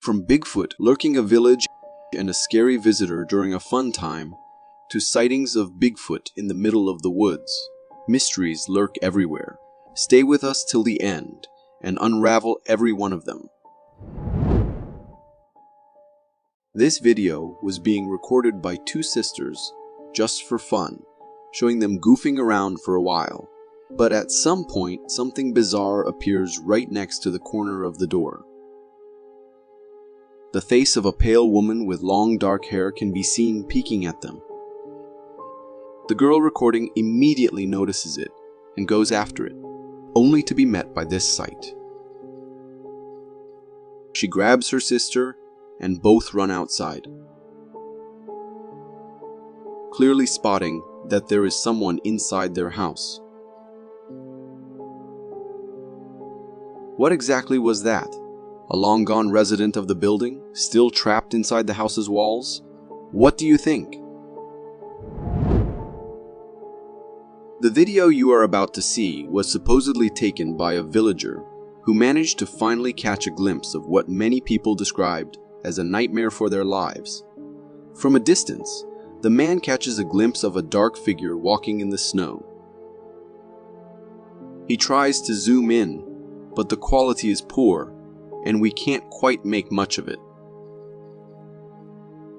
From Bigfoot lurking a village and a scary visitor during a fun time, to sightings of Bigfoot in the middle of the woods, mysteries lurk everywhere. Stay with us till the end and unravel every one of them. This video was being recorded by two sisters just for fun, showing them goofing around for a while. But at some point, something bizarre appears right next to the corner of the door. The face of a pale woman with long dark hair can be seen peeking at them. The girl recording immediately notices it and goes after it, only to be met by this sight. She grabs her sister and both run outside, clearly spotting that there is someone inside their house. What exactly was that? A long-gone resident of the building, still trapped inside the house's walls? What do you think? The video you are about to see was supposedly taken by a villager who managed to finally catch a glimpse of what many people described as a nightmare for their lives. From a distance, the man catches a glimpse of a dark figure walking in the snow. He tries to zoom in, but the quality is poor, and we can't quite make much of it.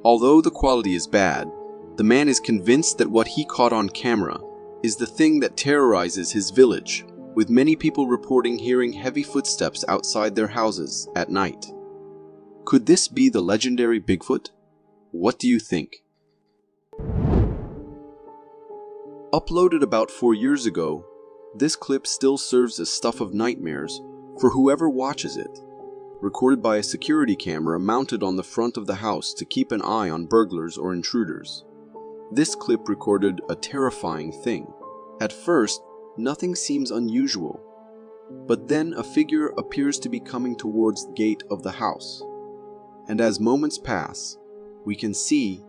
Although the quality is bad, the man is convinced that what he caught on camera is the thing that terrorizes his village, with many people reporting hearing heavy footsteps outside their houses at night. Could this be the legendary Bigfoot? What do you think? Uploaded about 4 years ago, this clip still serves as stuff of nightmares for whoever watches it. Recorded by a security camera mounted on the front of the house to keep an eye on burglars or intruders. This clip recorded a terrifying thing. At first, nothing seems unusual, but then a figure appears to be coming towards the gate of the house. And as moments pass, we can see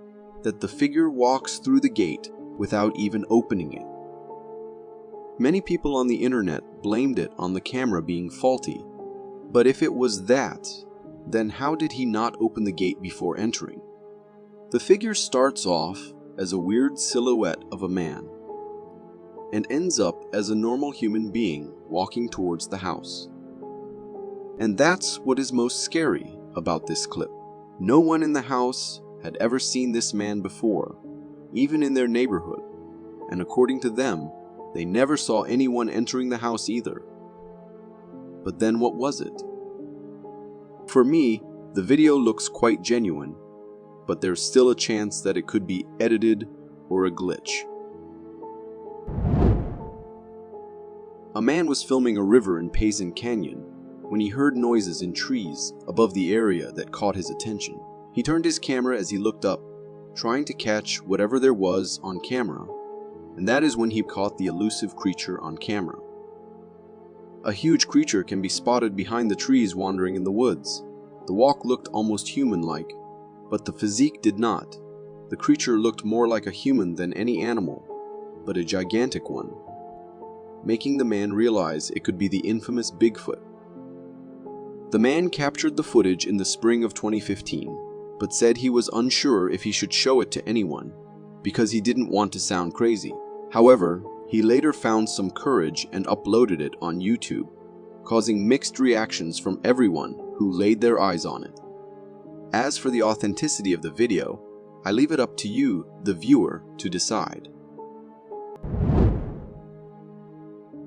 that the figure walks through the gate without even opening it. Many people on the internet blamed it on the camera being faulty, but if it was that, then how did he not open the gate before entering? The figure starts off as a weird silhouette of a man, and ends up as a normal human being walking towards the house. And that's what is most scary about this clip. No one in the house had ever seen this man before, even in their neighborhood, and according to them, they never saw anyone entering the house either. But then what was it? For me, the video looks quite genuine, but there's still a chance that it could be edited or a glitch. A man was filming a river in Payson Canyon when he heard noises in trees above the area that caught his attention. He turned his camera as he looked up, trying to catch whatever there was on camera, and that is when he caught the elusive creature on camera. A huge creature can be spotted behind the trees wandering in the woods. The walk looked almost human-like, but the physique did not. The creature looked more like a human than any animal, but a gigantic one, making the man realize it could be the infamous Bigfoot. The man captured the footage in the spring of 2015, but said he was unsure if he should show it to anyone, because he didn't want to sound crazy. However, he later found some courage and uploaded it on YouTube, causing mixed reactions from everyone who laid their eyes on it. As for the authenticity of the video, I leave it up to you, the viewer, to decide.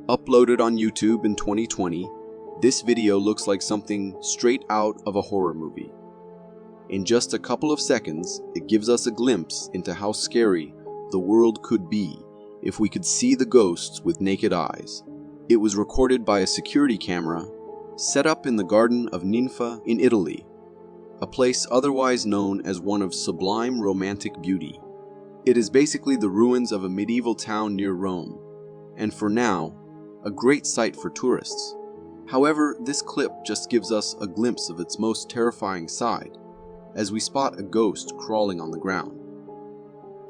Uploaded on YouTube in 2020, this video looks like something straight out of a horror movie. In just a couple of seconds, it gives us a glimpse into how scary the world could be if we could see the ghosts with naked eyes. It was recorded by a security camera set up in the Garden of Ninfa in Italy, a place otherwise known as one of sublime romantic beauty. It is basically the ruins of a medieval town near Rome, and for now, a great sight for tourists. However, this clip just gives us a glimpse of its most terrifying side, as we spot a ghost crawling on the ground.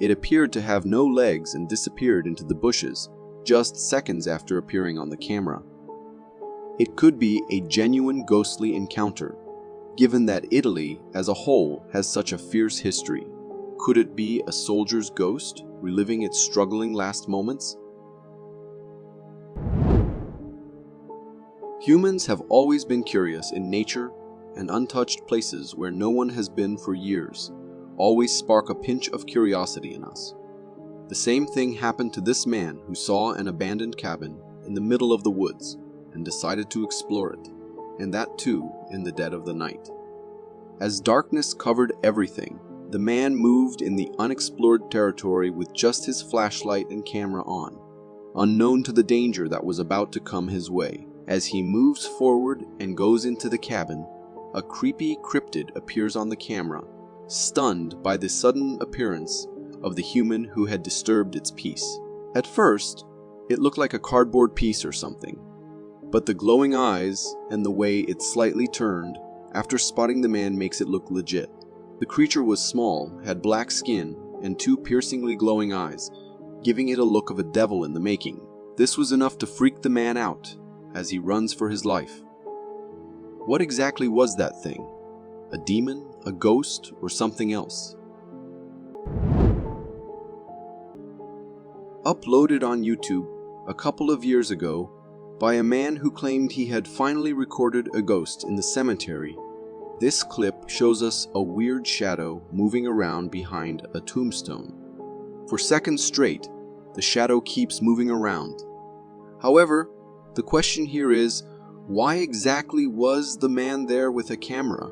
It appeared to have no legs and disappeared into the bushes just seconds after appearing on the camera. It could be a genuine ghostly encounter, given that Italy as a whole has such a fierce history. Could it be a soldier's ghost reliving its struggling last moments? Humans have always been curious in nature, and untouched places where no one has been for years always spark a pinch of curiosity in us. The same thing happened to this man who saw an abandoned cabin in the middle of the woods and decided to explore it, and that too in the dead of the night. As darkness covered everything, the man moved in the unexplored territory with just his flashlight and camera on, unknown to the danger that was about to come his way. As he moves forward and goes into the cabin, a creepy cryptid appears on the camera, stunned by the sudden appearance of the human who had disturbed its peace. At first, it looked like a cardboard piece or something, but the glowing eyes and the way it slightly turned after spotting the man makes it look legit. The creature was small, had black skin, and two piercingly glowing eyes, giving it a look of a devil in the making. This was enough to freak the man out as he runs for his life. What exactly was that thing? A demon, a ghost, or something else? Uploaded on YouTube a couple of years ago by a man who claimed he had finally recorded a ghost in the cemetery, this clip shows us a weird shadow moving around behind a tombstone. For seconds straight, the shadow keeps moving around. However, the question here is, why exactly was the man there with a camera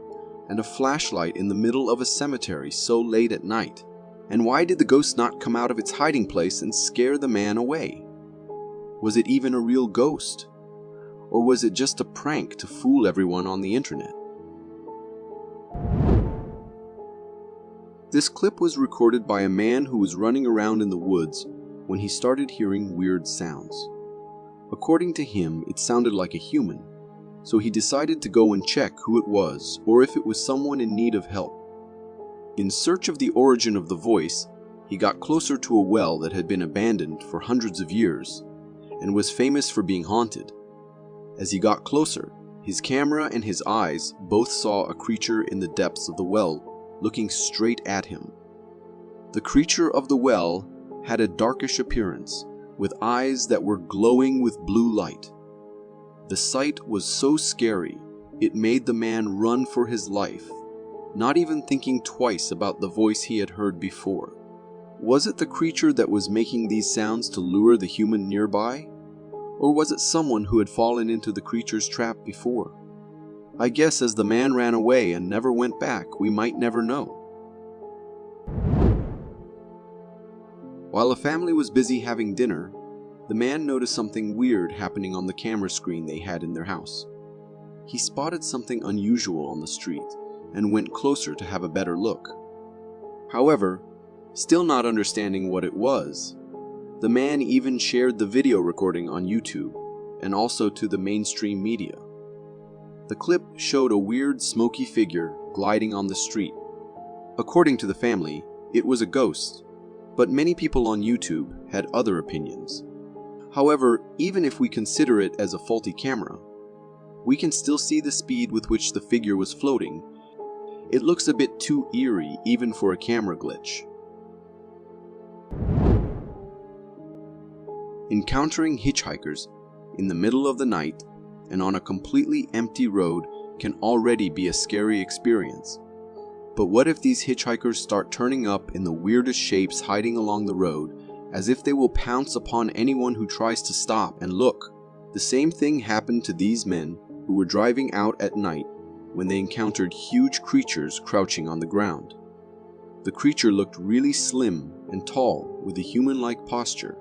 and a flashlight in the middle of a cemetery so late at night? And why did the ghost not come out of its hiding place and scare the man away? Was it even a real ghost? Or was it just a prank to fool everyone on the internet? This clip was recorded by a man who was running around in the woods when he started hearing weird sounds. According to him, it sounded like a human, so he decided to go and check who it was or if it was someone in need of help. In search of the origin of the voice, he got closer to a well that had been abandoned for hundreds of years and was famous for being haunted. As he got closer, his camera and his eyes both saw a creature in the depths of the well, looking straight at him. The creature of the well had a darkish appearance, with eyes that were glowing with blue light. The sight was so scary, it made the man run for his life, not even thinking twice about the voice he had heard before. Was it the creature that was making these sounds to lure the human nearby? Or was it someone who had fallen into the creature's trap before? I guess as the man ran away and never went back, we might never know. While a family was busy having dinner, the man noticed something weird happening on the camera screen they had in their house. He spotted something unusual on the street and went closer to have a better look. However, still not understanding what it was, the man even shared the video recording on YouTube and also to the mainstream media. The clip showed a weird smoky figure gliding on the street. According to the family, it was a ghost, but many people on YouTube had other opinions. However, even if we consider it as a faulty camera, we can still see the speed with which the figure was floating. It looks a bit too eerie even for a camera glitch. Encountering hitchhikers in the middle of the night and on a completely empty road can already be a scary experience. But what if these hitchhikers start turning up in the weirdest shapes hiding along the road, as if they will pounce upon anyone who tries to stop and look? The same thing happened to these men who were driving out at night when they encountered huge creatures crouching on the ground. The creature looked really slim and tall with a human-like posture,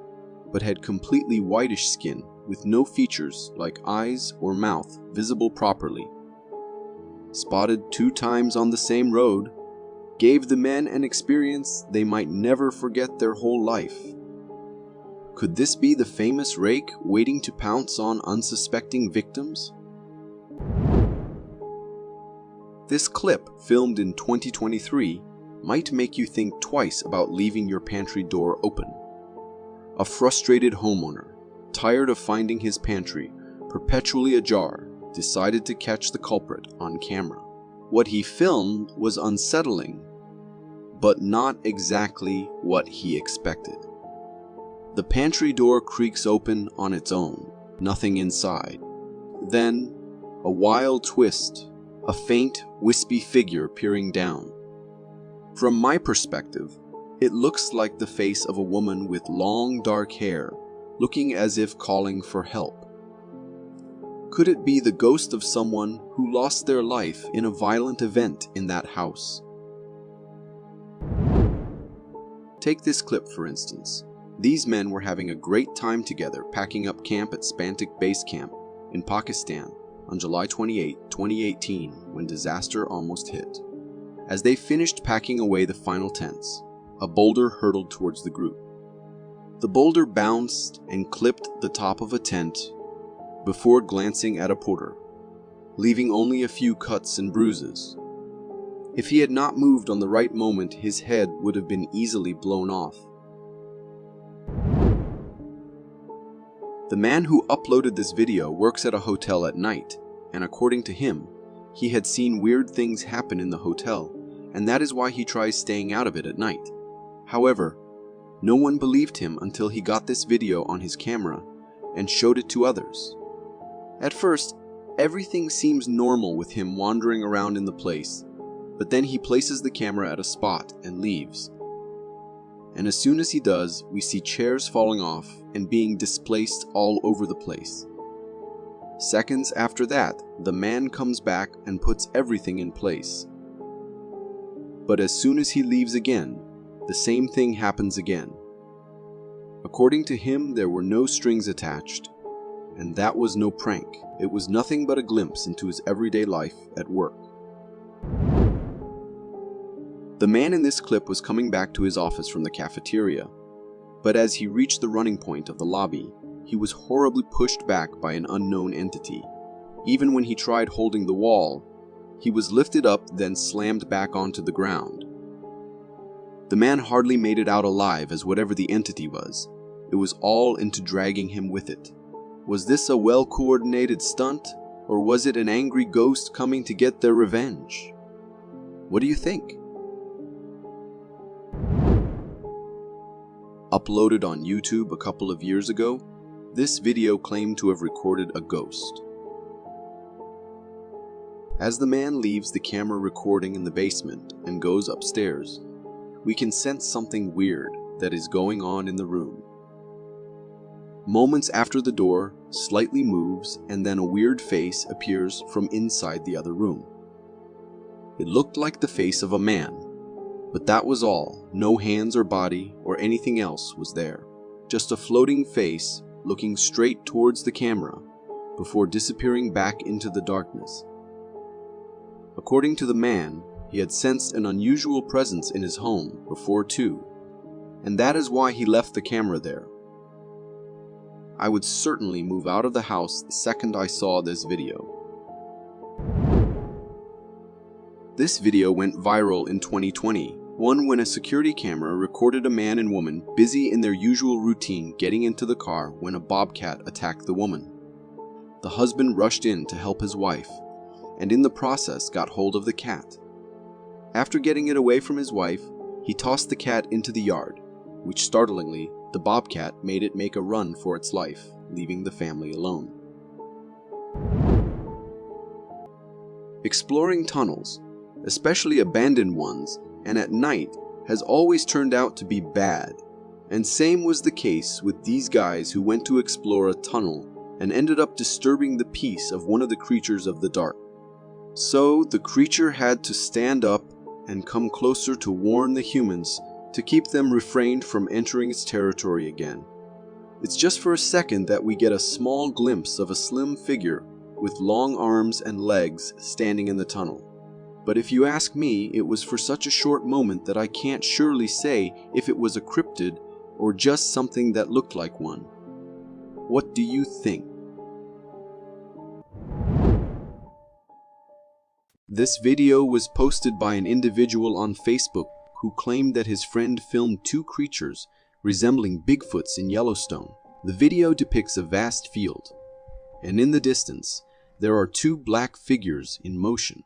but had completely whitish skin with no features like eyes or mouth visible properly. Spotted 2 times on the same road, gave the men an experience they might never forget their whole life. Could this be the famous rake waiting to pounce on unsuspecting victims? This clip, filmed in 2023, might make you think twice about leaving your pantry door open. A frustrated homeowner, tired of finding his pantry perpetually ajar, decided to catch the culprit on camera. What he filmed was unsettling, but not exactly what he expected. The pantry door creaks open on its own, nothing inside. Then, a wild twist, a faint, wispy figure peering down. From my perspective, it looks like the face of a woman with long, dark hair, looking as if calling for help. Could it be the ghost of someone who lost their life in a violent event in that house? Take this clip for instance. These men were having a great time together packing up camp at Spantic Base Camp in Pakistan on July 28, 2018, when disaster almost hit. As they finished packing away the final tents, a boulder hurtled towards the group. The boulder bounced and clipped the top of a tent before glancing at a porter, leaving only a few cuts and bruises. If he had not moved on the right moment, his head would have been easily blown off. The man who uploaded this video works at a hotel at night, and according to him, he had seen weird things happen in the hotel, and that is why he tries staying out of it at night. However, no one believed him until he got this video on his camera and showed it to others. At first, everything seems normal with him wandering around in the place, but then he places the camera at a spot and leaves. And as soon as he does, we see chairs falling off and being displaced all over the place. Seconds after that, the man comes back and puts everything in place. But as soon as he leaves again, the same thing happens again. According to him, there were no strings attached, and that was no prank. It was nothing but a glimpse into his everyday life at work. The man in this clip was coming back to his office from the cafeteria, but as he reached the running point of the lobby, he was horribly pushed back by an unknown entity. Even when he tried holding the wall, he was lifted up, then slammed back onto the ground. The man hardly made it out alive, as whatever the entity was, it was all into dragging him with it. Was this a well-coordinated stunt, or was it an angry ghost coming to get their revenge? What do you think? Uploaded on YouTube a couple of years ago, this video claimed to have recorded a ghost. As the man leaves the camera recording in the basement and goes upstairs, we can sense something weird that is going on in the room. Moments after the door slightly moves and then a weird face appears from inside the other room. It looked like the face of a man, but that was all. No hands or body or anything else was there. Just a floating face looking straight towards the camera before disappearing back into the darkness. According to the man, he had sensed an unusual presence in his home before too, and that is why he left the camera there. I would certainly move out of the house the second I saw this video. This video went viral in 2020, one when a security camera recorded a man and woman busy in their usual routine getting into the car when a bobcat attacked the woman. The husband rushed in to help his wife, and in the process got hold of the cat. After getting it away from his wife, he tossed the cat into the yard, which startlingly, the bobcat made it make a run for its life, leaving the family alone. Exploring tunnels, especially abandoned ones, and at night, has always turned out to be bad. And same was the case with these guys who went to explore a tunnel and ended up disturbing the peace of one of the creatures of the dark. So the creature had to stand up and come closer to warn the humans to keep them refrained from entering its territory again. It's just for a second that we get a small glimpse of a slim figure with long arms and legs standing in the tunnel. But if you ask me, it was for such a short moment that I can't surely say if it was a cryptid or just something that looked like one. What do you think? This video was posted by an individual on Facebook who claimed that his friend filmed two creatures resembling Bigfoots in Yellowstone. The video depicts a vast field, and in the distance, there are two black figures in motion.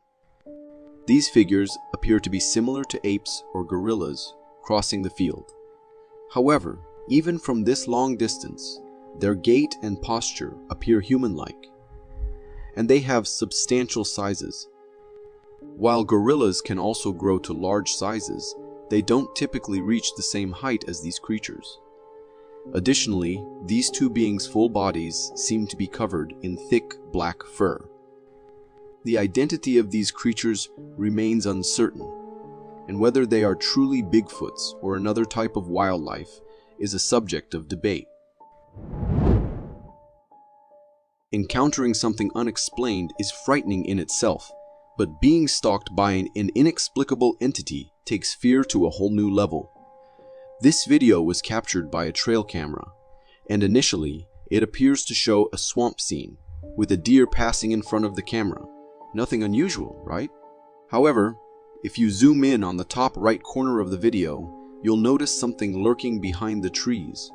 These figures appear to be similar to apes or gorillas crossing the field. However, even from this long distance, their gait and posture appear human-like, and they have substantial sizes. While gorillas can also grow to large sizes, they don't typically reach the same height as these creatures. Additionally, these two beings' full bodies seem to be covered in thick black fur. The identity of these creatures remains uncertain, and whether they are truly Bigfoots or another type of wildlife is a subject of debate. Encountering something unexplained is frightening in itself, but being stalked by an inexplicable entity takes fear to a whole new level. This video was captured by a trail camera, and initially it appears to show a swamp scene with a deer passing in front of the camera. Nothing unusual, right? However, if you zoom in on the top right corner of the video, you'll notice something lurking behind the trees.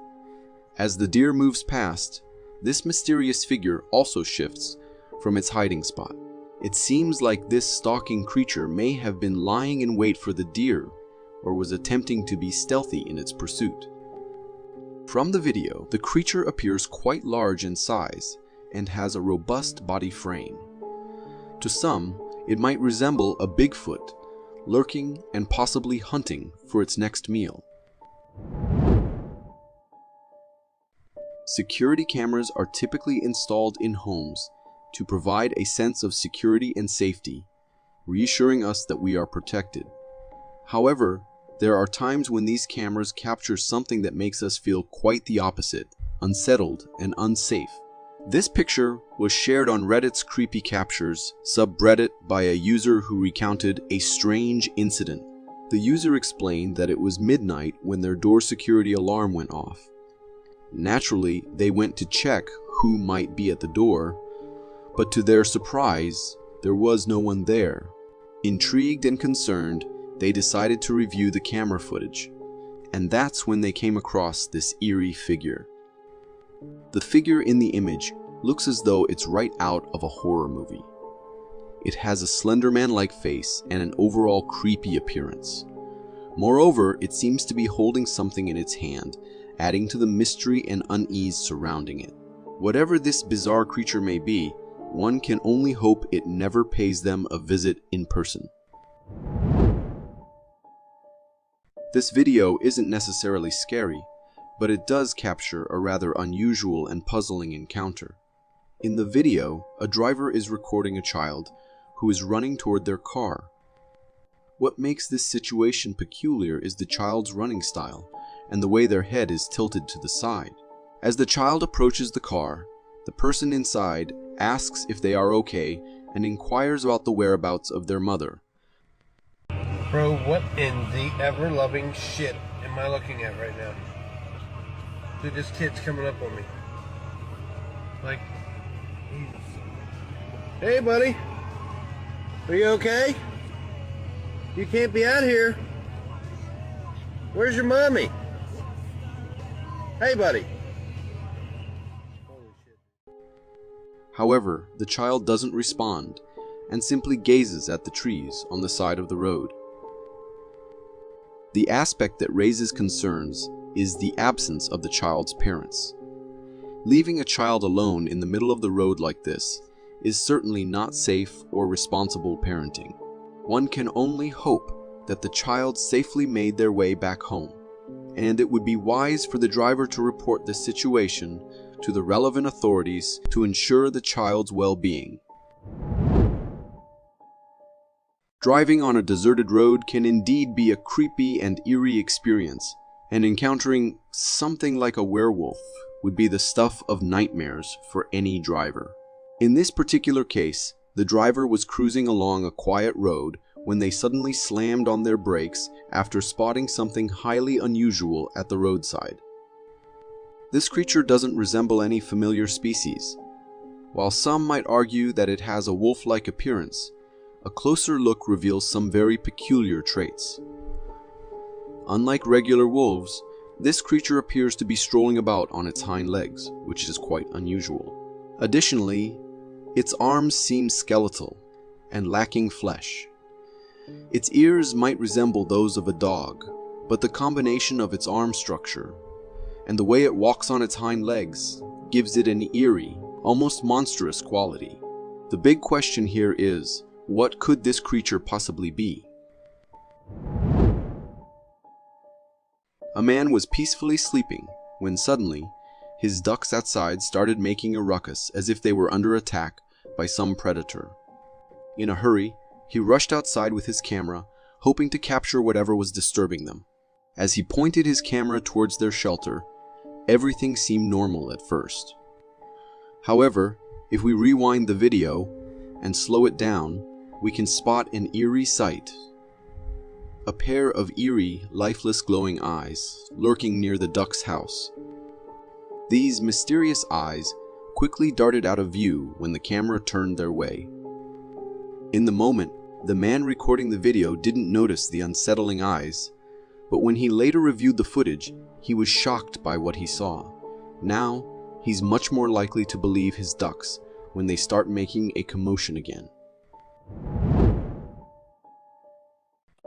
As the deer moves past, this mysterious figure also shifts from its hiding spot. It seems like this stalking creature may have been lying in wait for the deer or was attempting to be stealthy in its pursuit. From the video, the creature appears quite large in size and has a robust body frame. To some, it might resemble a Bigfoot, lurking and possibly hunting for its next meal. Security cameras are typically installed in homes to provide a sense of security and safety, reassuring us that we are protected. However, there are times when these cameras capture something that makes us feel quite the opposite, unsettled and unsafe. This picture was shared on Reddit's Creepy Captures subreddit by a user who recounted a strange incident. The user explained that it was midnight when their door security alarm went off. Naturally, they went to check who might be at the door, but to their surprise, there was no one there. Intrigued and concerned, they decided to review the camera footage, and that's when they came across this eerie figure. The figure in the image looks as though it's right out of a horror movie. It has a Slender Man-like face and an overall creepy appearance. Moreover, it seems to be holding something in its hand, adding to the mystery and unease surrounding it. Whatever this bizarre creature may be, one can only hope it never pays them a visit in person. This video isn't necessarily scary, but it does capture a rather unusual and puzzling encounter. In the video, a driver is recording a child who is running toward their car. What makes this situation peculiar is the child's running style and the way their head is tilted to the side. As the child approaches the car, the person inside asks if they are okay and inquires about the whereabouts of their mother. Bro, what in the ever-loving shit am I looking at right now? Dude, this kid's coming up on me. Like, hey buddy, are you okay? You can't be out here. Where's your mommy? Hey buddy. Holy shit. However, the child doesn't respond and simply gazes at the trees on the side of the road. The aspect that raises concerns is the absence of the child's parents. Leaving a child alone in the middle of the road like this is certainly not safe or responsible parenting. One can only hope that the child safely made their way back home, and it would be wise for the driver to report the situation to the relevant authorities to ensure the child's well-being. Driving on a deserted road can indeed be a creepy and eerie experience, and encountering something like a werewolf would be the stuff of nightmares for any driver. In this particular case, the driver was cruising along a quiet road when they suddenly slammed on their brakes after spotting something highly unusual at the roadside. This creature doesn't resemble any familiar species. While some might argue that it has a wolf-like appearance, a closer look reveals some very peculiar traits. Unlike regular wolves, this creature appears to be strolling about on its hind legs, which is quite unusual. Additionally, its arms seem skeletal and lacking flesh. Its ears might resemble those of a dog, but the combination of its arm structure and the way it walks on its hind legs gives it an eerie, almost monstrous quality. The big question here is, what could this creature possibly be? A man was peacefully sleeping when suddenly his ducks outside started making a ruckus as if they were under attack by some predator. In a hurry, he rushed outside with his camera, hoping to capture whatever was disturbing them. As he pointed his camera towards their shelter, everything seemed normal at first. However, if we rewind the video and slow it down, we can spot an eerie sight. A pair of eerie, lifeless glowing eyes lurking near the duck's house. These mysterious eyes quickly darted out of view when the camera turned their way. In the moment, the man recording the video didn't notice the unsettling eyes, but when he later reviewed the footage, he was shocked by what he saw. Now, he's much more likely to believe his ducks when they start making a commotion again.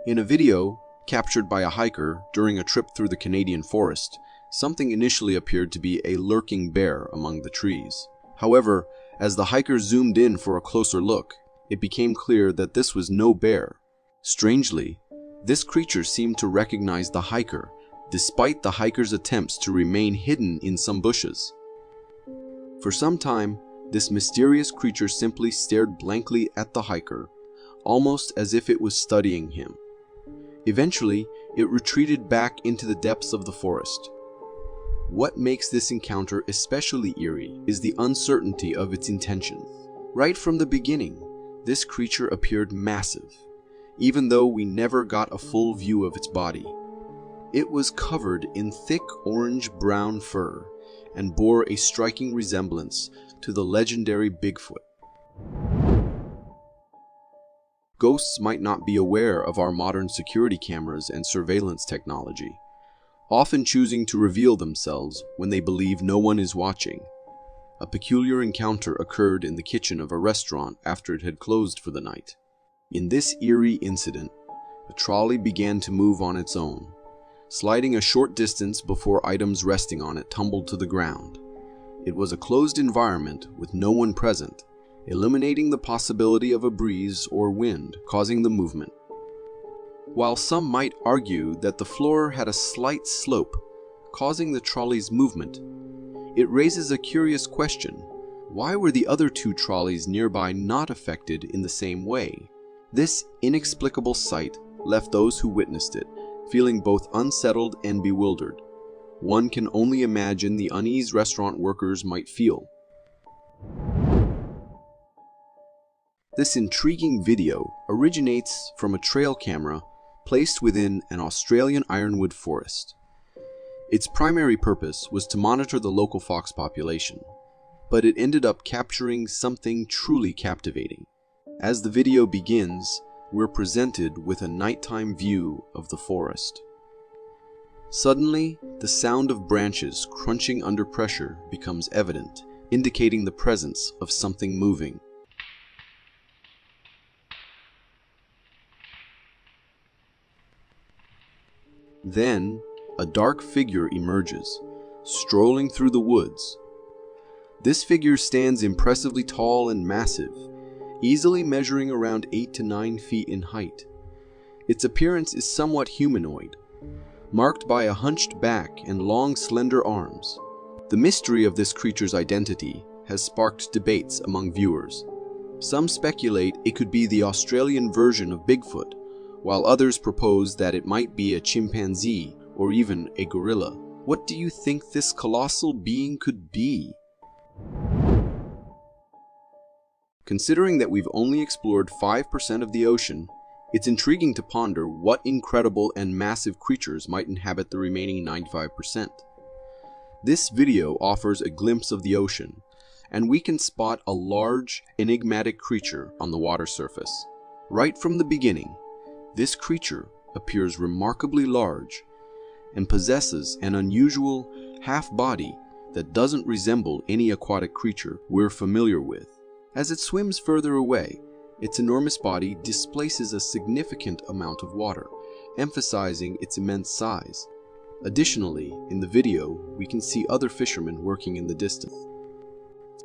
In a video captured by a hiker during a trip through the Canadian forest, something initially appeared to be a lurking bear among the trees. However, as the hiker zoomed in for a closer look, it became clear that this was no bear. Strangely, this creature seemed to recognize the hiker, despite the hiker's attempts to remain hidden in some bushes. For some time, this mysterious creature simply stared blankly at the hiker, almost as if it was studying him. Eventually, it retreated back into the depths of the forest. What makes this encounter especially eerie is the uncertainty of its intentions. Right from the beginning, this creature appeared massive, even though we never got a full view of its body. It was covered in thick orange-brown fur and bore a striking resemblance to the legendary Bigfoot. Ghosts might not be aware of our modern security cameras and surveillance technology, often choosing to reveal themselves when they believe no one is watching. A peculiar encounter occurred in the kitchen of a restaurant after it had closed for the night. In this eerie incident, a trolley began to move on its own, sliding a short distance before items resting on it tumbled to the ground. It was a closed environment with no one present, eliminating the possibility of a breeze or wind causing the movement. While some might argue that the floor had a slight slope, causing the trolley's movement, it raises a curious question. Why were the other two trolleys nearby not affected in the same way? This inexplicable sight left those who witnessed it feeling both unsettled and bewildered. One can only imagine the unease restaurant workers might feel. This intriguing video originates from a trail camera placed within an Australian ironwood forest. Its primary purpose was to monitor the local fox population, but it ended up capturing something truly captivating. As the video begins, we're presented with a nighttime view of the forest. Suddenly, the sound of branches crunching under pressure becomes evident, indicating the presence of something moving. Then, a dark figure emerges, strolling through the woods. This figure stands impressively tall and massive, easily measuring around 8 to 9 feet in height. Its appearance is somewhat humanoid, marked by a hunched back and long, slender arms. The mystery of this creature's identity has sparked debates among viewers. Some speculate it could be the Australian version of Bigfoot, while others propose that it might be a chimpanzee or even a gorilla. What do you think this colossal being could be? Considering that we've only explored 5% of the ocean, it's intriguing to ponder what incredible and massive creatures might inhabit the remaining 95%. This video offers a glimpse of the ocean, and we can spot a large, enigmatic creature on the water surface. Right from the beginning, this creature appears remarkably large and possesses an unusual half-body that doesn't resemble any aquatic creature we're familiar with. As it swims further away, its enormous body displaces a significant amount of water, emphasizing its immense size. Additionally, in the video, we can see other fishermen working in the distance.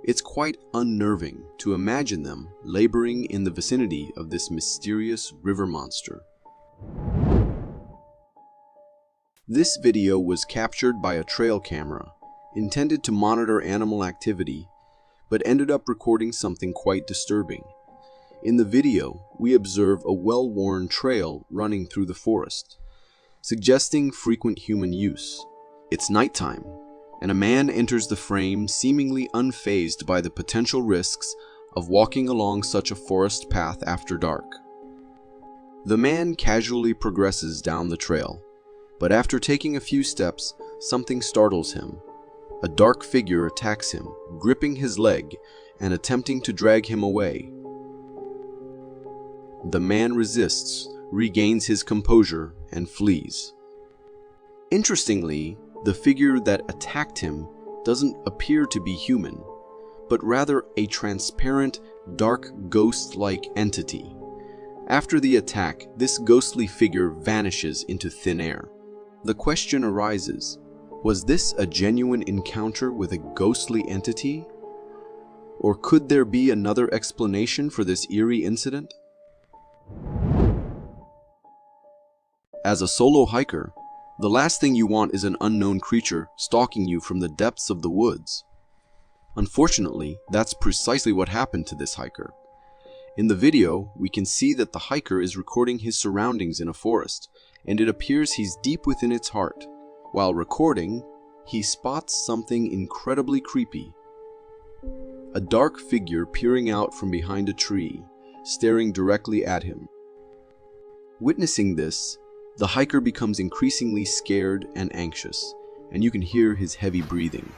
It's quite unnerving to imagine them laboring in the vicinity of this mysterious river monster. This video was captured by a trail camera, intended to monitor animal activity, but ended up recording something quite disturbing. In the video, we observe a well-worn trail running through the forest, suggesting frequent human use. It's nighttime, and a man enters the frame seemingly unfazed by the potential risks of walking along such a forest path after dark. The man casually progresses down the trail, but after taking a few steps, something startles him. A dark figure attacks him, gripping his leg and attempting to drag him away. The man resists, regains his composure, and flees. Interestingly, the figure that attacked him doesn't appear to be human, but rather a transparent, dark ghost-like entity. After the attack, this ghostly figure vanishes into thin air. The question arises, was this a genuine encounter with a ghostly entity? Or could there be another explanation for this eerie incident? As a solo hiker, the last thing you want is an unknown creature stalking you from the depths of the woods. Unfortunately, that's precisely what happened to this hiker. In the video, we can see that the hiker is recording his surroundings in a forest, and it appears he's deep within its heart. While recording, he spots something incredibly creepy. A dark figure peering out from behind a tree, staring directly at him. Witnessing this, the hiker becomes increasingly scared and anxious, and you can hear his heavy breathing.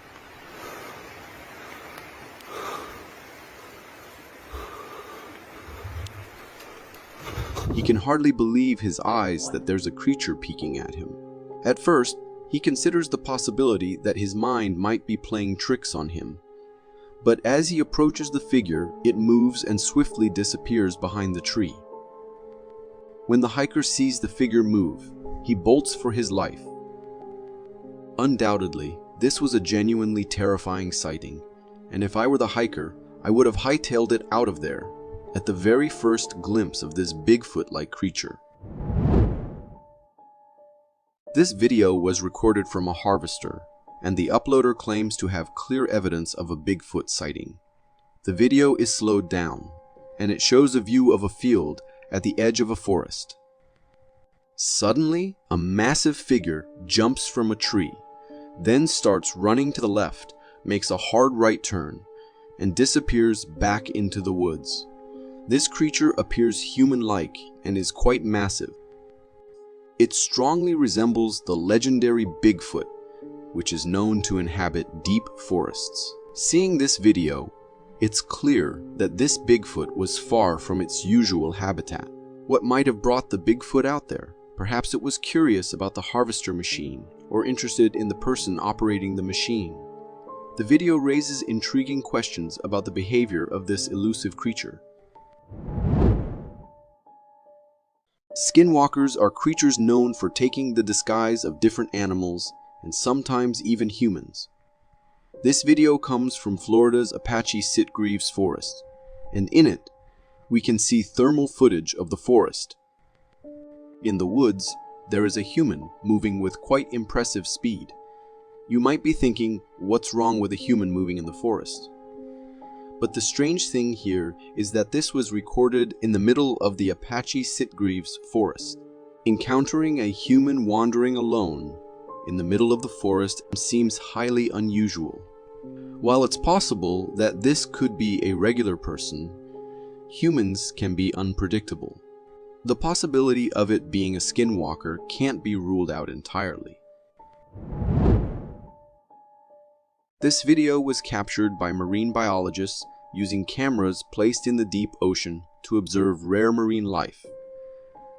He can hardly believe his eyes that there's a creature peeking at him. At first, he considers the possibility that his mind might be playing tricks on him. But as he approaches the figure, it moves and swiftly disappears behind the tree. When the hiker sees the figure move, he bolts for his life. Undoubtedly, this was a genuinely terrifying sighting, and if I were the hiker, I would have hightailed it out of there at the very first glimpse of this Bigfoot-like creature. This video was recorded from a harvester, and the uploader claims to have clear evidence of a Bigfoot sighting. The video is slowed down, and it shows a view of a field at the edge of a forest. Suddenly, a massive figure jumps from a tree, then starts running to the left, makes a hard right turn, and disappears back into the woods. This creature appears human-like and is quite massive. It strongly resembles the legendary Bigfoot, which is known to inhabit deep forests. Seeing this video, it's clear that this Bigfoot was far from its usual habitat. What might have brought the Bigfoot out there? Perhaps it was curious about the harvester machine, or interested in the person operating the machine. The video raises intriguing questions about the behavior of this elusive creature. Skinwalkers are creatures known for taking the disguise of different animals and sometimes even humans. This video comes from Florida's Apache Sitgreaves Forest, and in it, we can see thermal footage of the forest. In the woods, there is a human moving with quite impressive speed. You might be thinking, what's wrong with a human moving in the forest? But the strange thing here is that this was recorded in the middle of the Apache Sitgreaves Forest. Encountering a human wandering alone in the middle of the forest seems highly unusual. While it's possible that this could be a regular person, humans can be unpredictable. The possibility of it being a skinwalker can't be ruled out entirely. This video was captured by marine biologists using cameras placed in the deep ocean to observe rare marine life.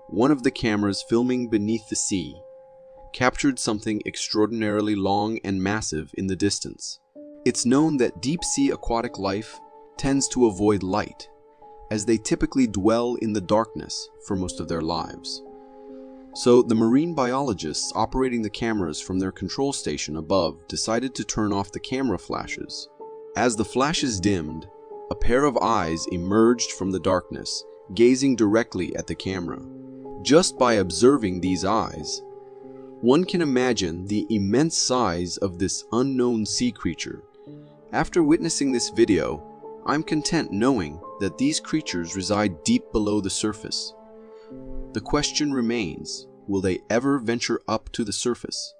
One of the cameras filming beneath the sea captured something extraordinarily long and massive in the distance. It's known that deep-sea aquatic life tends to avoid light, as they typically dwell in the darkness for most of their lives. So the marine biologists operating the cameras from their control station above decided to turn off the camera flashes. As the flashes dimmed, a pair of eyes emerged from the darkness, gazing directly at the camera. Just by observing these eyes, one can imagine the immense size of this unknown sea creature. After witnessing this video, I'm content knowing that these creatures reside deep below the surface. The question remains, will they ever venture up to the surface?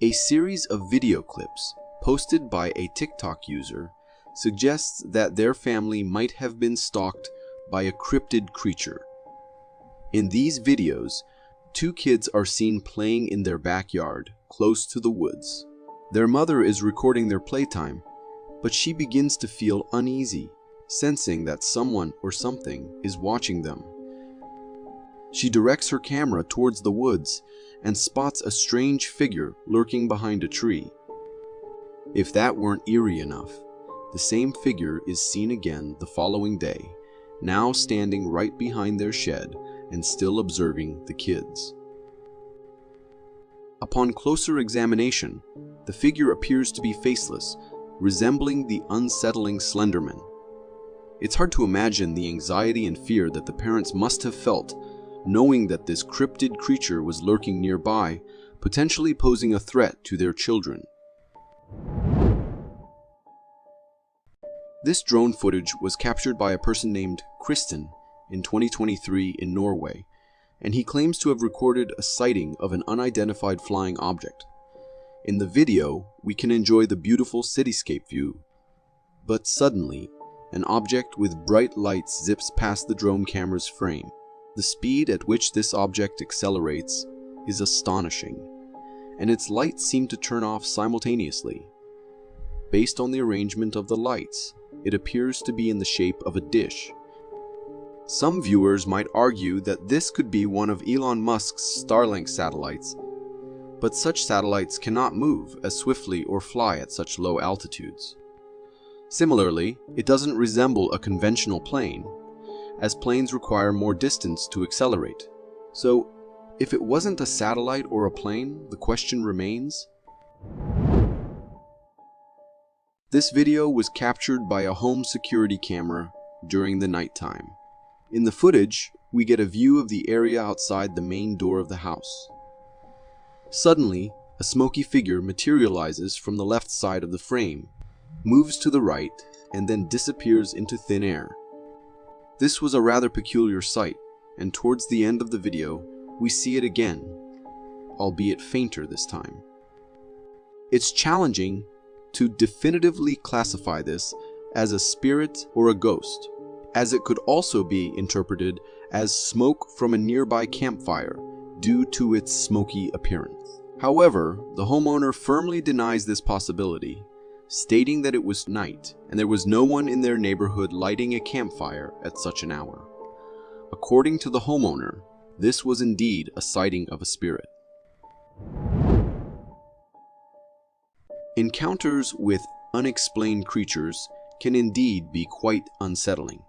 A series of video clips posted by a TikTok user suggests that their family might have been stalked by a cryptid creature. In these videos, two kids are seen playing in their backyard, close to the woods. Their mother is recording their playtime, but she begins to feel uneasy, sensing that someone or something is watching them. She directs her camera towards the woods and spots a strange figure lurking behind a tree. If that weren't eerie enough, the same figure is seen again the following day, now standing right behind their shed and still observing the kids. Upon closer examination, the figure appears to be faceless, resembling the unsettling Slenderman. It's hard to imagine the anxiety and fear that the parents must have felt, knowing that this cryptid creature was lurking nearby, potentially posing a threat to their children. This drone footage was captured by a person named Kristen in 2023 in Norway, and he claims to have recorded a sighting of an unidentified flying object. In the video, we can enjoy the beautiful cityscape view, but suddenly, an object with bright lights zips past the drone camera's frame. The speed at which this object accelerates is astonishing, and its lights seem to turn off simultaneously. Based on the arrangement of the lights, it appears to be in the shape of a dish. Some viewers might argue that this could be one of Elon Musk's Starlink satellites, but such satellites cannot move as swiftly or fly at such low altitudes. Similarly, it doesn't resemble a conventional plane, as planes require more distance to accelerate. So, if it wasn't a satellite or a plane, the question remains. This video was captured by a home security camera during the nighttime. In the footage, we get a view of the area outside the main door of the house. Suddenly, a smoky figure materializes from the left side of the frame, moves to the right, and then disappears into thin air. This was a rather peculiar sight, and towards the end of the video, we see it again, albeit fainter this time. It's challenging to definitively classify this as a spirit or a ghost, as it could also be interpreted as smoke from a nearby campfire due to its smoky appearance. However, the homeowner firmly denies this possibility, stating that it was night and there was no one in their neighborhood lighting a campfire at such an hour. According to the homeowner, this was indeed a sighting of a spirit. Encounters with unexplained creatures can indeed be quite unsettling,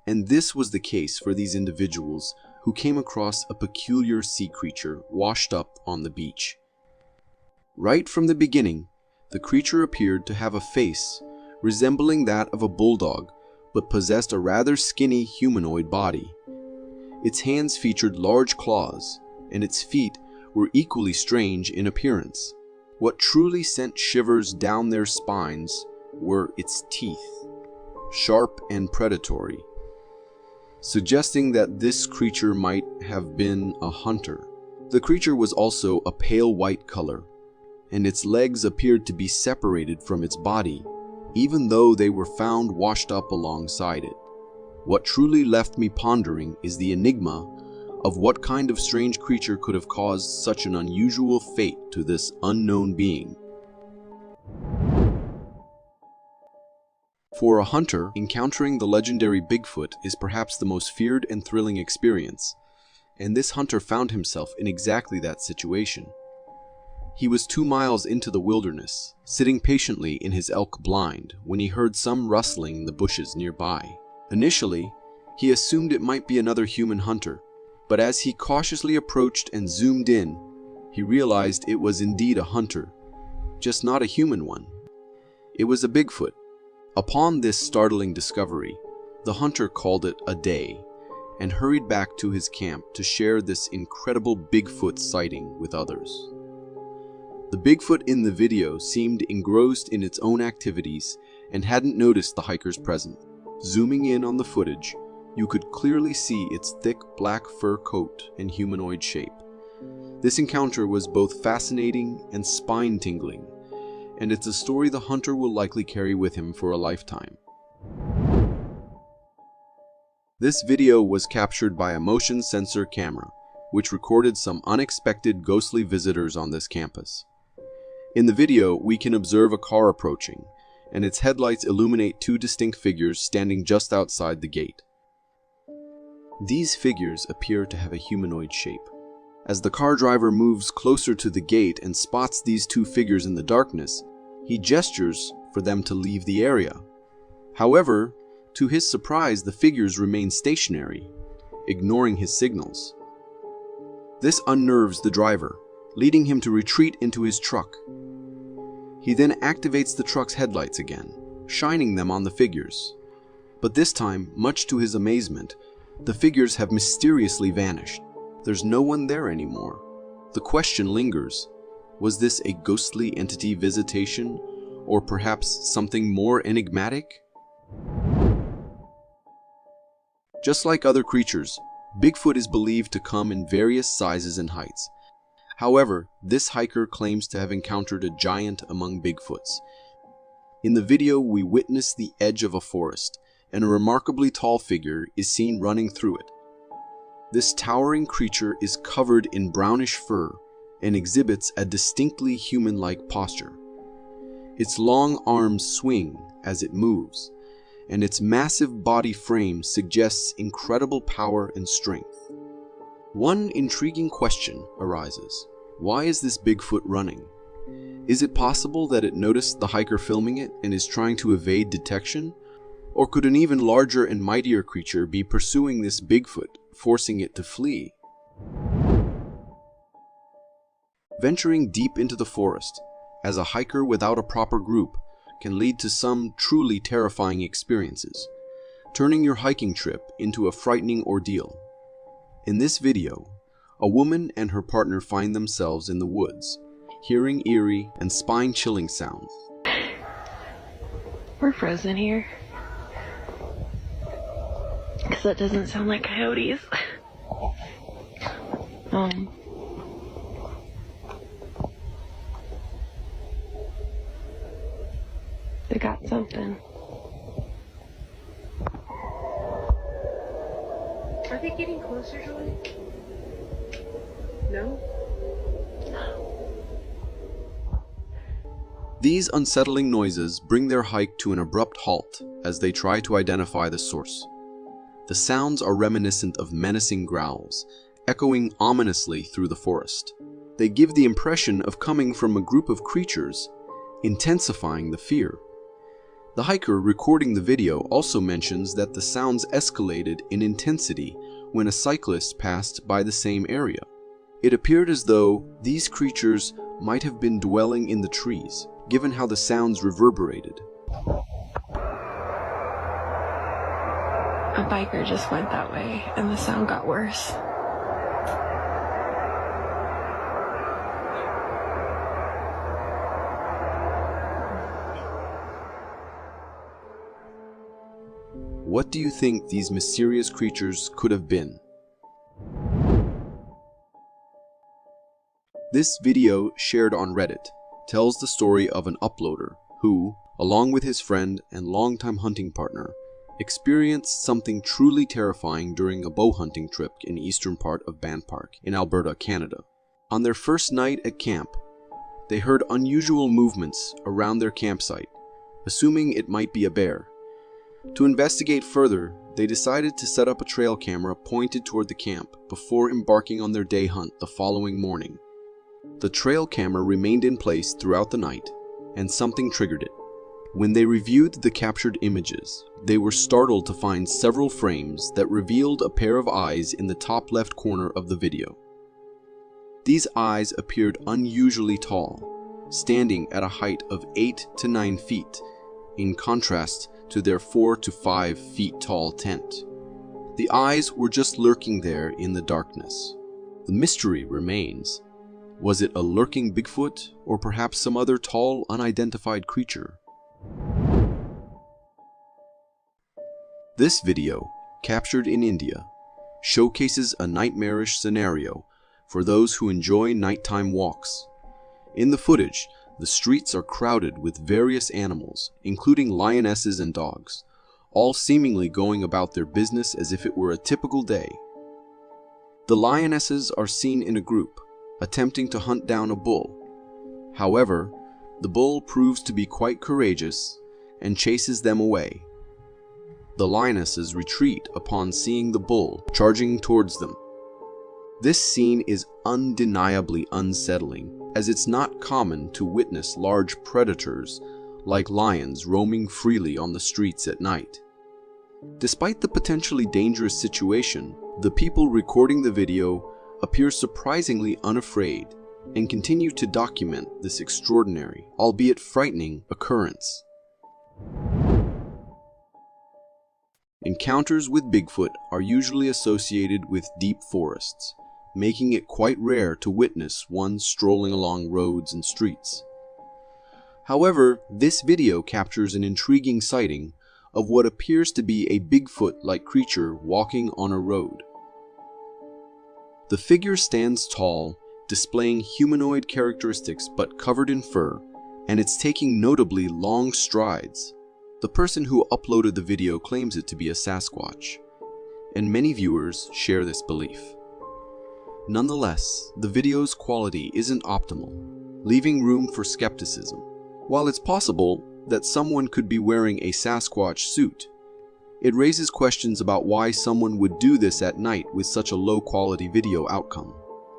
and this was the case for these individuals who came across a peculiar sea creature washed up on the beach. Right from the beginning, the creature appeared to have a face resembling that of a bulldog, but possessed a rather skinny humanoid body. Its hands featured large claws, and its feet were equally strange in appearance. What truly sent shivers down their spines were its teeth, sharp and predatory, suggesting that this creature might have been a hunter. The creature was also a pale white color, and its legs appeared to be separated from its body, even though they were found washed up alongside it. What truly left me pondering is the enigma of what kind of strange creature could have caused such an unusual fate to this unknown being. For a hunter, encountering the legendary Bigfoot is perhaps the most feared and thrilling experience, and this hunter found himself in exactly that situation. He was 2 miles into the wilderness, sitting patiently in his elk blind when he heard some rustling in the bushes nearby. Initially, he assumed it might be another human hunter, but as he cautiously approached and zoomed in, he realized it was indeed a hunter, just not a human one. It was a Bigfoot. Upon this startling discovery, the hunter called it a day and hurried back to his camp to share this incredible Bigfoot sighting with others. The Bigfoot in the video seemed engrossed in its own activities and hadn't noticed the hiker's presence. Zooming in on the footage, you could clearly see its thick black fur coat and humanoid shape. This encounter was both fascinating and spine-tingling, and it's a story the hunter will likely carry with him for a lifetime. This video was captured by a motion sensor camera, which recorded some unexpected ghostly visitors on this campus. In the video, we can observe a car approaching, and its headlights illuminate 2 distinct figures standing just outside the gate. These figures appear to have a humanoid shape. As the car driver moves closer to the gate and spots these 2 figures in the darkness, he gestures for them to leave the area. However, to his surprise, the figures remain stationary, ignoring his signals. This unnerves the driver, leading him to retreat into his truck. He then activates the truck's headlights again, shining them on the figures. But this time, much to his amazement, the figures have mysteriously vanished. There's no one there anymore. The question lingers, was this a ghostly entity visitation, or perhaps something more enigmatic? Just like other creatures, Bigfoot is believed to come in various sizes and heights. However, this hiker claims to have encountered a giant among Bigfoots. In the video, we witness the edge of a forest, and a remarkably tall figure is seen running through it. This towering creature is covered in brownish fur and exhibits a distinctly human-like posture. Its long arms swing as it moves, and its massive body frame suggests incredible power and strength. One intriguing question arises. Why is this Bigfoot running? Is it possible that it noticed the hiker filming it and is trying to evade detection? Or could an even larger and mightier creature be pursuing this Bigfoot, forcing it to flee? Venturing deep into the forest, as a hiker without a proper group, can lead to some truly terrifying experiences, turning your hiking trip into a frightening ordeal. In this video, a woman and her partner find themselves in the woods, hearing eerie and spine-chilling sounds. We're frozen here. Because that doesn't sound like coyotes. They got something. Are they getting closer, Julie? No? These unsettling noises bring their hike to an abrupt halt as they try to identify the source. The sounds are reminiscent of menacing growls, echoing ominously through the forest. They give the impression of coming from a group of creatures, intensifying the fear. The hiker recording the video also mentions that the sounds escalated in intensity when a cyclist passed by the same area. It appeared as though these creatures might have been dwelling in the trees, given how the sounds reverberated. A biker just went that way, and the sound got worse. What do you think these mysterious creatures could have been? This video, shared on Reddit, tells the story of an uploader who, along with his friend and longtime hunting partner, experienced something truly terrifying during a bow hunting trip in the eastern part of Banff Park in Alberta, Canada. On their first night at camp, they heard unusual movements around their campsite, assuming it might be a bear. To investigate further, they decided to set up a trail camera pointed toward the camp before embarking on their day hunt the following morning. The trail camera remained in place throughout the night, and something triggered it. When they reviewed the captured images, they were startled to find several frames that revealed a pair of eyes in the top left corner of the video. These eyes appeared unusually tall, standing at a height of 8 to 9 feet, in contrast to their 4 to 5 feet tall tent. The eyes were just lurking there in the darkness. The mystery remains. Was it a lurking Bigfoot, or perhaps some other tall, unidentified creature? This video, captured in India, showcases a nightmarish scenario for those who enjoy nighttime walks. In the footage, the streets are crowded with various animals, including lionesses and dogs, all seemingly going about their business as if it were a typical day. The lionesses are seen in a group, attempting to hunt down a bull. However, the bull proves to be quite courageous and chases them away. The lionesses retreat upon seeing the bull charging towards them. This scene is undeniably unsettling, as it's not common to witness large predators like lions roaming freely on the streets at night. Despite the potentially dangerous situation, the people recording the video appear surprisingly unafraid and continue to document this extraordinary, albeit frightening, occurrence. Encounters with Bigfoot are usually associated with deep forests, making it quite rare to witness one strolling along roads and streets. However, this video captures an intriguing sighting of what appears to be a Bigfoot-like creature walking on a road. The figure stands tall, displaying humanoid characteristics but covered in fur, and it's taking notably long strides. The person who uploaded the video claims it to be a Sasquatch, and many viewers share this belief. Nonetheless, the video's quality isn't optimal, leaving room for skepticism. While it's possible that someone could be wearing a Sasquatch suit, it raises questions about why someone would do this at night with such a low-quality video outcome.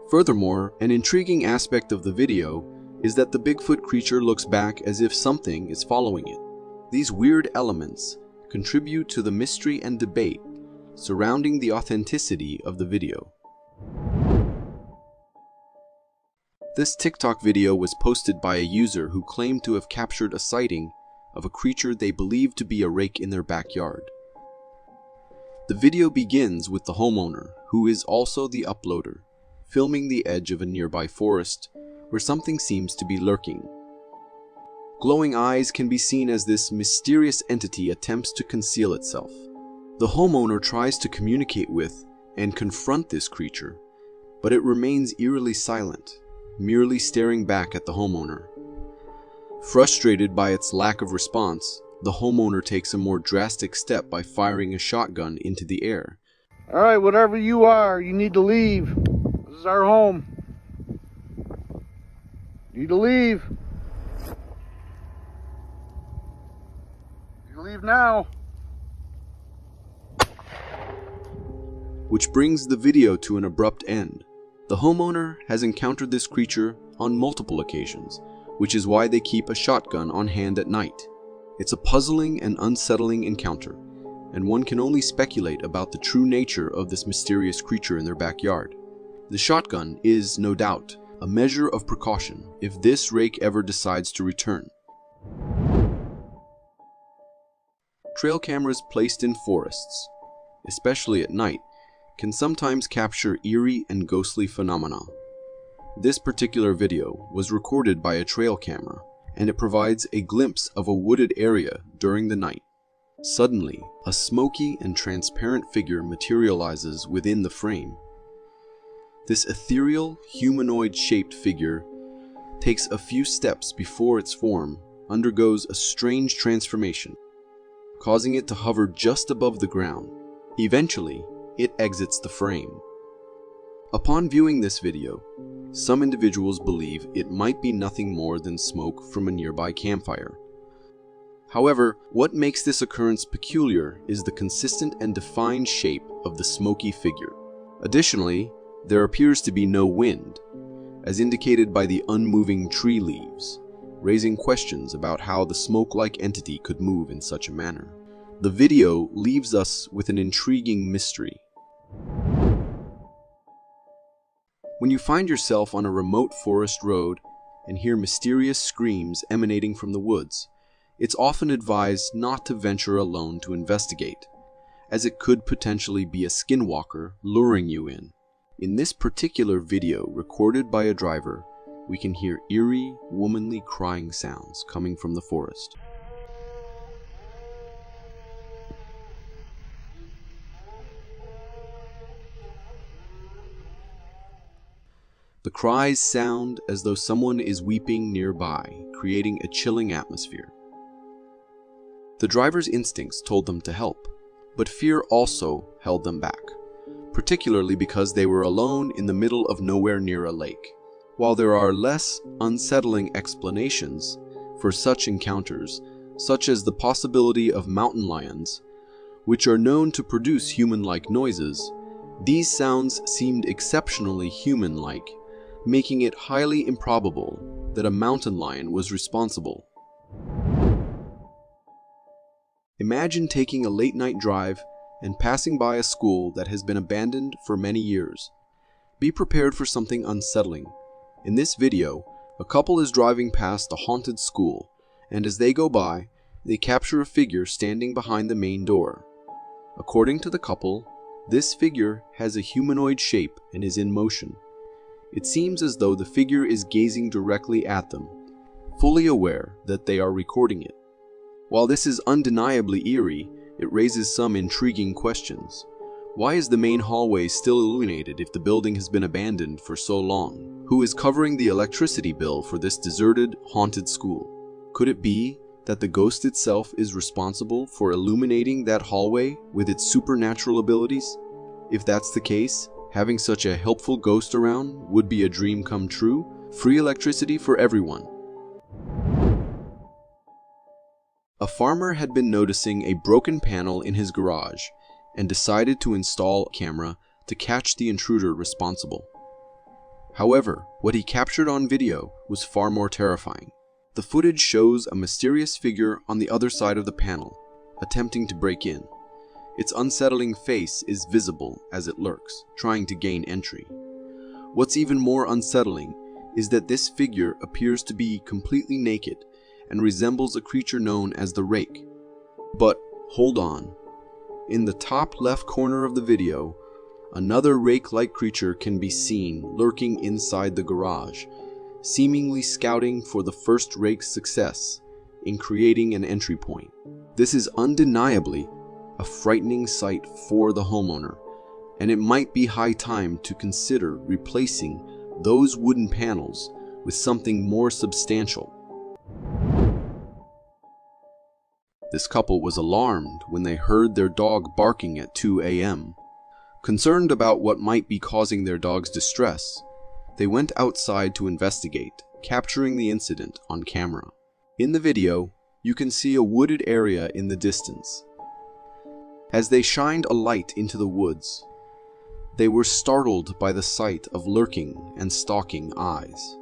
Furthermore, an intriguing aspect of the video is that the Bigfoot creature looks back as if something is following it. These weird elements contribute to the mystery and debate surrounding the authenticity of the video. This TikTok video was posted by a user who claimed to have captured a sighting of a creature they believed to be a rake in their backyard. The video begins with the homeowner, who is also the uploader, filming the edge of a nearby forest where something seems to be lurking. Glowing eyes can be seen as this mysterious entity attempts to conceal itself. The homeowner tries to communicate with and confront this creature, but it remains eerily silent, merely staring back at the homeowner. Frustrated by its lack of response, the homeowner takes a more drastic step by firing a shotgun into the air. All right, whatever you are, you need to leave. This is our home. You need to leave. You leave now. Which brings the video to an abrupt end. The homeowner has encountered this creature on multiple occasions, which is why they keep a shotgun on hand at night. It's a puzzling and unsettling encounter, and one can only speculate about the true nature of this mysterious creature in their backyard. The shotgun is, no doubt, a measure of precaution if this rake ever decides to return. Trail cameras placed in forests, especially at night, can sometimes capture eerie and ghostly phenomena. This particular video was recorded by a trail camera, and it provides a glimpse of a wooded area during the night. Suddenly, a smoky and transparent figure materializes within the frame. This ethereal, humanoid-shaped figure takes a few steps before its form undergoes a strange transformation, causing it to hover just above the ground. Eventually, it exits the frame. Upon viewing this video, some individuals believe it might be nothing more than smoke from a nearby campfire. However, what makes this occurrence peculiar is the consistent and defined shape of the smoky figure. Additionally, there appears to be no wind, as indicated by the unmoving tree leaves, raising questions about how the smoke-like entity could move in such a manner. The video leaves us with an intriguing mystery. When you find yourself on a remote forest road and hear mysterious screams emanating from the woods, it's often advised not to venture alone to investigate, as it could potentially be a skinwalker luring you in. In this particular video recorded by a driver, we can hear eerie, womanly crying sounds coming from the forest. The cries sound as though someone is weeping nearby, creating a chilling atmosphere. The driver's instincts told them to help, but fear also held them back, particularly because they were alone in the middle of nowhere near a lake. While there are less unsettling explanations for such encounters, such as the possibility of mountain lions, which are known to produce human-like noises, these sounds seemed exceptionally human-like, making it highly improbable that a mountain lion was responsible. Imagine taking a late-night drive and passing by a school that has been abandoned for many years. Be prepared for something unsettling. In this video, a couple is driving past a haunted school, and as they go by, they capture a figure standing behind the main door. According to the couple, this figure has a humanoid shape and is in motion. It seems as though the figure is gazing directly at them, fully aware that they are recording it. While this is undeniably eerie, it raises some intriguing questions. Why is the main hallway still illuminated if the building has been abandoned for so long? Who is covering the electricity bill for this deserted, haunted school? Could it be that the ghost itself is responsible for illuminating that hallway with its supernatural abilities? If that's the case, having such a helpful ghost around would be a dream come true. Free electricity for everyone. A farmer had been noticing a broken panel in his garage and decided to install a camera to catch the intruder responsible. However, what he captured on video was far more terrifying. The footage shows a mysterious figure on the other side of the panel, attempting to break in. Its unsettling face is visible as it lurks, trying to gain entry. What's even more unsettling is that this figure appears to be completely naked and resembles a creature known as the Rake. But hold on. In the top left corner of the video, another rake-like creature can be seen lurking inside the garage, seemingly scouting for the first rake's success in creating an entry point. This is undeniably a frightening sight for the homeowner, and it might be high time to consider replacing those wooden panels with something more substantial. This couple was alarmed when they heard their dog barking at 2 a.m. Concerned about what might be causing their dog's distress, they went outside to investigate, capturing the incident on camera. In the video, you can see a wooded area in the distance. As they shined a light into the woods, they were startled by the sight of lurking and stalking eyes.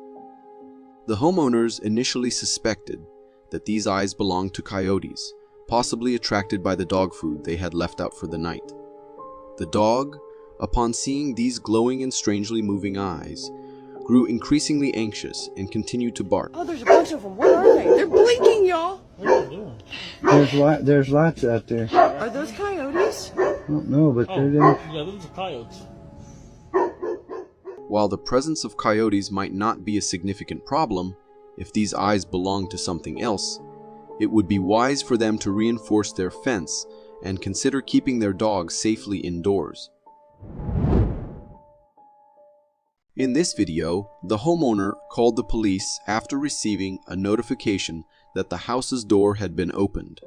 The homeowners initially suspected that these eyes belonged to coyotes, possibly attracted by the dog food they had left out for the night. The dog, upon seeing these glowing and strangely moving eyes, grew increasingly anxious and continued to bark. Oh, there's a bunch of them. What are they? They're blinking, y'all. What are they doing? There's lots out there. Are those coyotes? I don't know, but Oh, they're there. yeah, those are coyotes. While the presence of coyotes might not be a significant problem, if these eyes belong to something else, it would be wise for them to reinforce their fence and consider keeping their dogs safely indoors. In this video, the homeowner called the police after receiving a notification that the house's door had been opened.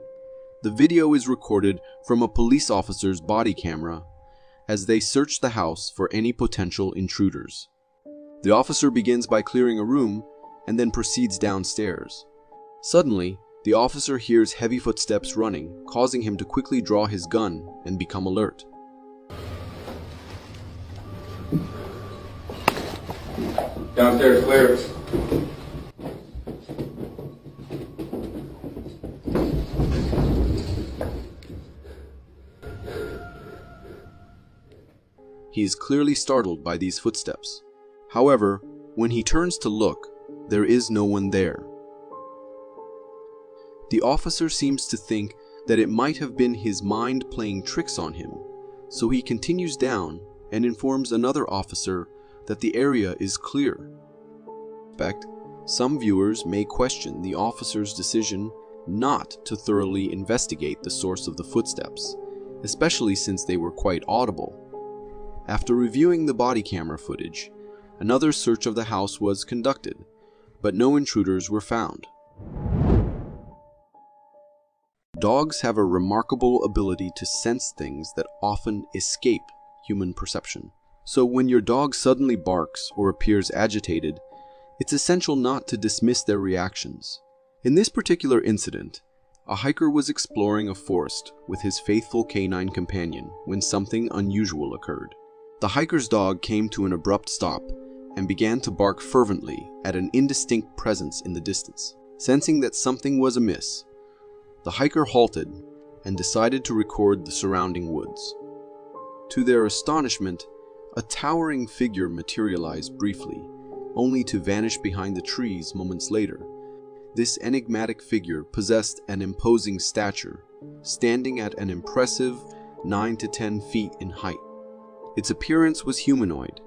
The video is recorded from a police officer's body camera as they search the house for any potential intruders. The officer begins by clearing a room and then proceeds downstairs. Suddenly, the officer hears heavy footsteps running, causing him to quickly draw his gun and become alert. Yo, downstairs clears. He is clearly startled by these footsteps. However, when he turns to look, there is no one there. The officer seems to think that it might have been his mind playing tricks on him, so he continues down and informs another officer that the area is clear. In fact, some viewers may question the officer's decision not to thoroughly investigate the source of the footsteps, especially since they were quite audible. After reviewing the body camera footage, another search of the house was conducted, but no intruders were found. Dogs have a remarkable ability to sense things that often escape human perception. So when your dog suddenly barks or appears agitated, it's essential not to dismiss their reactions. In this particular incident, a hiker was exploring a forest with his faithful canine companion when something unusual occurred. The hiker's dog came to an abrupt stop and began to bark fervently at an indistinct presence in the distance. Sensing that something was amiss, the hiker halted and decided to record the surrounding woods. To their astonishment, a towering figure materialized briefly, only to vanish behind the trees moments later. This enigmatic figure possessed an imposing stature, standing at an impressive 9 to 10 feet in height. Its appearance was humanoid,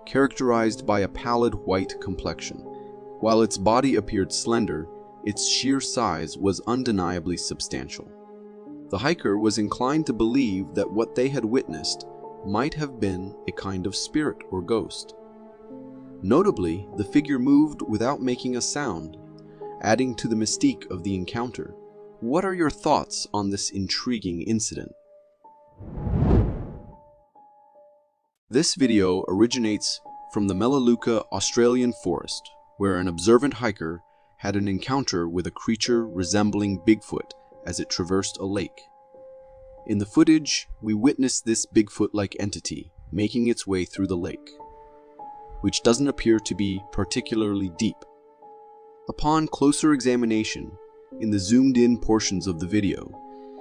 characterized by a pallid white complexion. While its body appeared slender, its sheer size was undeniably substantial. The hiker was inclined to believe that what they had witnessed might have been a kind of spirit or ghost. Notably, the figure moved without making a sound, adding to the mystique of the encounter. What are your thoughts on this intriguing incident? This video originates from the Melaleuca Australian forest, where an observant hiker had an encounter with a creature resembling Bigfoot as it traversed a lake. In the footage, we witness this Bigfoot-like entity making its way through the lake, which doesn't appear to be particularly deep. Upon closer examination, in the zoomed-in portions of the video,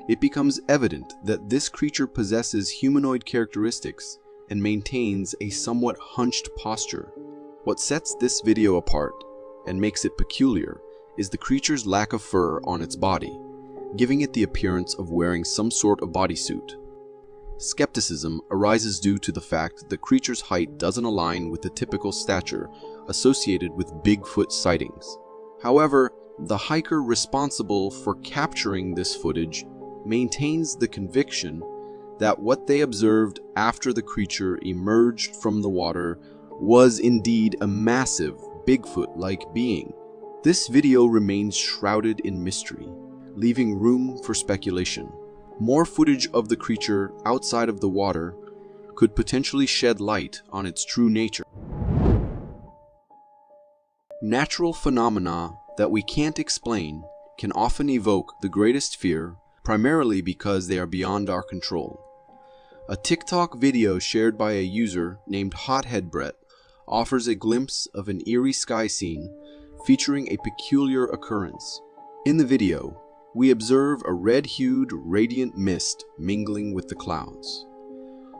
it becomes evident that this creature possesses humanoid characteristics and maintains a somewhat hunched posture. What sets this video apart and makes it peculiar is the creature's lack of fur on its body, giving it the appearance of wearing some sort of bodysuit. Skepticism arises due to the fact that the creature's height doesn't align with the typical stature associated with Bigfoot sightings. However, the hiker responsible for capturing this footage maintains the conviction that what they observed after the creature emerged from the water was indeed a massive Bigfoot-like being. This video remains shrouded in mystery, leaving room for speculation. More footage of the creature outside of the water could potentially shed light on its true nature. Natural phenomena that we can't explain can often evoke the greatest fear, primarily because they are beyond our control. A TikTok video shared by a user named Hothead Brett offers a glimpse of an eerie sky scene featuring a peculiar occurrence. In the video, we observe a red-hued, radiant mist mingling with the clouds.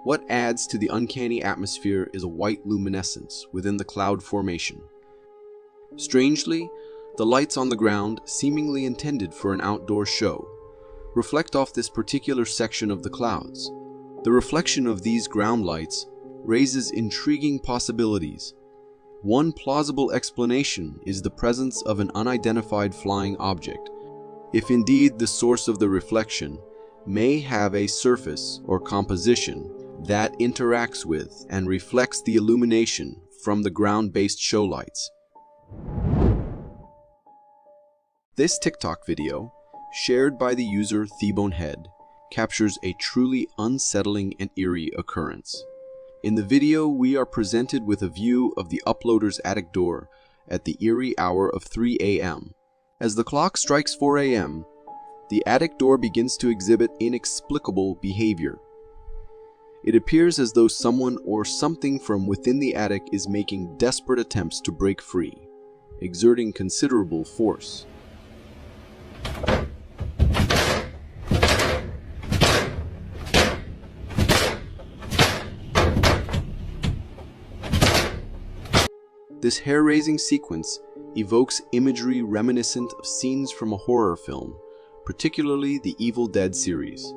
What adds to the uncanny atmosphere is a white luminescence within the cloud formation. Strangely, the lights on the ground, seemingly intended for an outdoor show, reflect off this particular section of the clouds. The reflection of these ground lights raises intriguing possibilities. One plausible explanation is the presence of an unidentified flying object, if indeed the source of the reflection may have a surface or composition that interacts with and reflects the illumination from the ground-based show lights. This TikTok video, shared by the user TheboneHead, captures a truly unsettling and eerie occurrence. In the video, we are presented with a view of the uploader's attic door at the eerie hour of 3 a.m. As the clock strikes 4 a.m., the attic door begins to exhibit inexplicable behavior. It appears as though someone or something from within the attic is making desperate attempts to break free, exerting considerable force. This hair-raising sequence evokes imagery reminiscent of scenes from a horror film, particularly the Evil Dead series.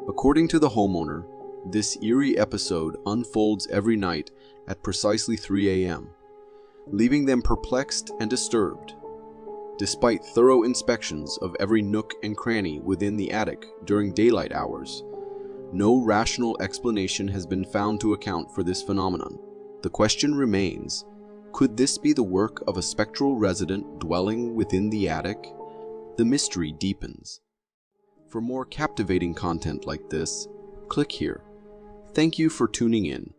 According to the homeowner, this eerie episode unfolds every night at precisely 3 a.m., leaving them perplexed and disturbed. Despite thorough inspections of every nook and cranny within the attic during daylight hours, no rational explanation has been found to account for this phenomenon. The question remains, could this be the work of a spectral resident dwelling within the attic? The mystery deepens. For more captivating content like this, click here. Thank you for tuning in.